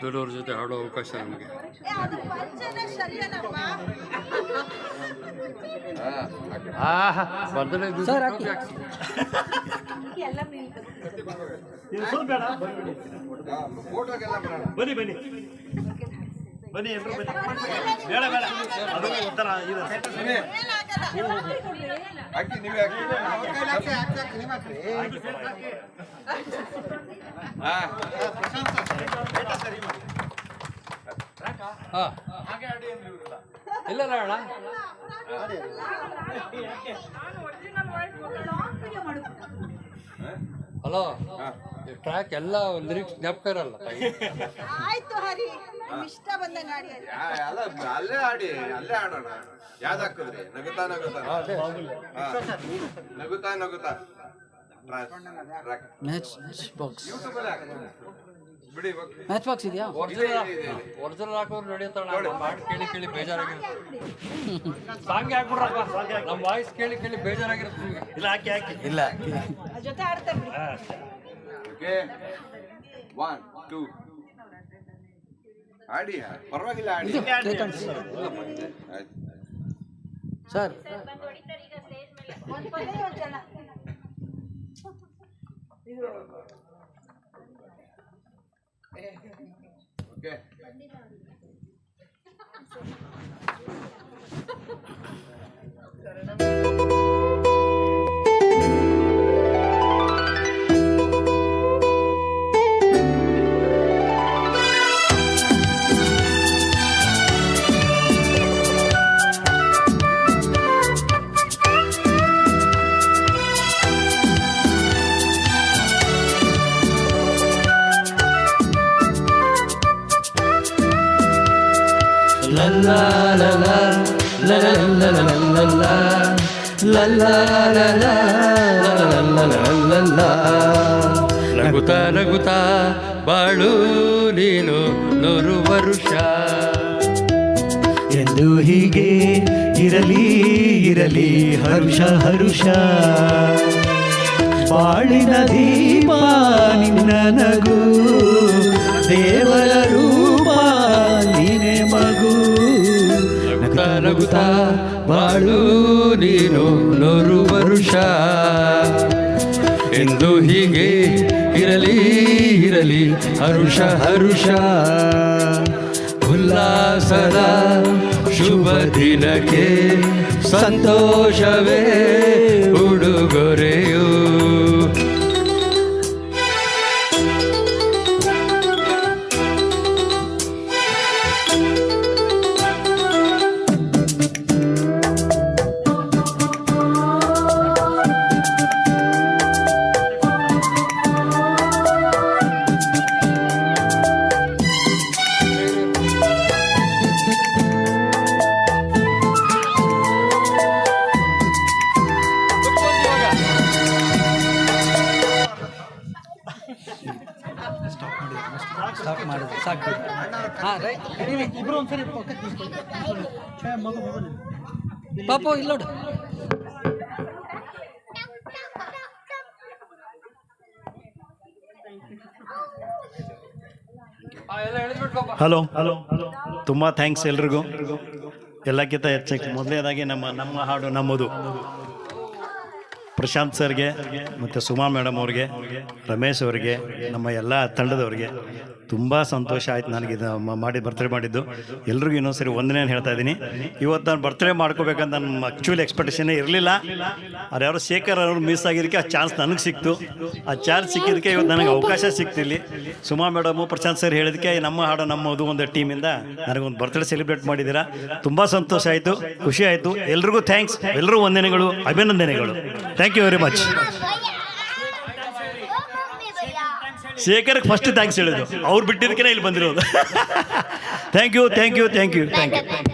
ದೊಡ್ಡವ್ರ ಜೊತೆ ಹಾಡೋ ಅವಕಾಶ ನಮಗೆ. ಬರ್ದಲೇ ಬನ್ನಿ ಬನ್ನಿ ಬನ್ನಿ ಎಲ್ಲರೂ ಬನ್ನಿ. ಬೇಡ ಬೇಡ ಅದು ಒಂಥರ ಇದು ಹಾಕಿ ನೀವೇ ಇಲ್ಲ ಅಣ್ಣ ಹಲೋ ಟ್ರ್ಯಾಕ್ ಎಲ್ಲ ಲಿರಿಕ್ಸ್ ಜ್ಞಾಪಕ ಇರಲ್ಲ. ಆಯ್ತು ಹರಿ ಇಷ್ಟ ಬಂದಂಗ ಆಡಿ ಅಲ್ಲೇ ಆಡಿ ಅಲ್ಲೇ ಆಡೋಣ. ಯಾವ್ದು ಹಾಕಿದ್ರಿ? ನಗುತ್ತಾ ನಗುತ್ತಾ ನಗುತ್ತಾ ನಗುತ್ತಾ ಮ್ಯಾಚ್ ಬಾಕ್ಸ್ ಬಿಡಿ. ಮ್ಯಾಚ್ ಬಾಕ್ಸ್ ಇದೆಯಾ? ಒರಿಜಿನಲ್ ಹಾಕೋರು ನಡೆಯುತ್ತಾಳ. ಹಾಡು ಕೇಳಿ ಕೇಳಿ ಬೇಜಾರಾಗಿರುತ್ತೆ. ಸಾಂಗ್ ಹಾಕ್ಬಿಡ್ರಪ್ಪ, ನಮ್ಮ ವಾಯ್ಸ್ ಕೇಳಿ ಕೇಳಿ ಬೇಜಾರಾಗಿರುತ್ತೆ ನಿಮಗೆ. ಇಲ್ಲ ಹಾಕಿ ಹಾಕಿ ಇಲ್ಲ ಜೊತೆ ಆಡ್ತಾ ಬಿಡಿ. ಓಕೆ 1 2 ಆಡಿ. ಪರವಾಗಿಲ್ಲ ಆಡಿ. ಸರ್ ಒಂದು ಪದೇ ಒಂದು ಜನ ಓಕೆ ನಗುತ್ತಾ ನಗುತ್ತಾ ಬಾಳು ನೀನು 100 ವರುಷ ಎಂದು ಹೀಗೆ ಇರಲಿ ಇರಲಿ ಹರುಷ ಹರುಷ. ಬಾಳಿನ ದೀಪ ನಿನ್ನ ನಗು, ದೇವರ ರೂಪ ನೀನೆ ಮಗು. ನಗುತ್ತಾ ನಗುತ್ತಾ ಬಾಳು ನೀನು 100 ವರುಷ ಎಂದು ಹೀಗೆ ಇರಲಿ ಇರಲಿ ಹರುಷ ಹರುಷ. ಉಲ್ಲಾಸದ ಶುಭ ದಿನಕ್ಕೆ ಸಂತೋಷವೇ ಉಡುಗೊರೆಯು. ಸ್ಟಾಪ್ ಮಾಡಿದ್ರೆ ಸಾಕು. ಹಾಂ ರೈಟ್. ಇಬ್ರು ಒಂದ್ಸರಿ ಪಾಪು ಇಲ್ಲ ನೋಡು. ಹಲೋ ಹಲೋ ತುಂಬ ಥ್ಯಾಂಕ್ಸ್ ಎಲ್ರಿಗೂ. ಎಲ್ಲಕ್ಕಿಂತ ಹೆಚ್ಚಾಗಿ ಮೊದಲನೇದಾಗಿ ನಮ್ಮ ಹಾಡು ನಮ್ಮದು ಪ್ರಶಾಂತ್ ಸರ್ಗೆ ಮತ್ತು ಸುಮಾ ಮೇಡಮ್ ಅವ್ರಿಗೆ, ರಮೇಶ್ ಅವ್ರಿಗೆ, ನಮ್ಮ ಎಲ್ಲ ತಂಡದವ್ರಿಗೆ ತುಂಬ ಸಂತೋಷ ಆಯ್ತು ನನಗೆ ಇದು ಮಾಡಿ ಬರ್ತ್ಡೇ ಮಾಡಿದ್ದು. ಎಲ್ರಿಗೂ ಇನ್ನೊಂದ್ಸರಿ ವಂದನೆಯನ್ನು ಹೇಳ್ತಾ ಇದ್ದೀನಿ. ಇವತ್ತು ನಾನು ಬರ್ತ್ಡೇ ಮಾಡ್ಕೋಬೇಕಂತ ನನ್ನ ಆ್ಯಕ್ಚುಲಿ ಎಕ್ಸ್ಪೆಕ್ಟೇಷನ್ನೇ ಇರಲಿಲ್ಲ. ಅವ್ರು ಯಾರೋ ಶೇಖರ್ ಅವರು ಮಿಸ್ ಆಗಿದ್ದಕ್ಕೆ ಆ ಚಾನ್ಸ್ ನನಗೆ ಸಿಕ್ತು. ಆ ಚಾನ್ಸ್ ಸಿಕ್ಕಿದ್ದಕ್ಕೆ ಇವತ್ತು ನನಗೆ ಅವಕಾಶ ಸಿಕ್ತಿಲ್ಲಿ. ಸುಮಾ ಮೇಡಮು ಪ್ರಶಾಂತ್ ಸರ್ ಹೇಳಿದಕ್ಕೆ ನಮ್ಮ ಹಾಡು ನಮ್ಮದು ಒಂದು ಟೀಮಿಂದ ನನಗೊಂದು ಬರ್ತ್ಡೇ ಸೆಲೆಬ್ರೇಟ್ ಮಾಡಿದ್ದೀರಾ. ತುಂಬ ಸಂತೋಷ ಆಯಿತು, ಖುಷಿ ಆಯಿತು. ಎಲ್ರಿಗೂ ಥ್ಯಾಂಕ್ಸ್, ಎಲ್ಲರೂ ವಂದನೆಗಳು, ಅಭಿನಂದನೆಗಳು. Thank you very much. ಶೇಖರ್ಗೆ ಫಸ್ಟ್ ಥ್ಯಾಂಕ್ಸ್ ಹೇಳಿದ್ರು, ಅವ್ರು ಬಿಟ್ಟಿದ್ದಕ್ಕೆ ಇಲ್ಲಿ ಬಂದಿರೋದು. Thank you thank you thank you thank you.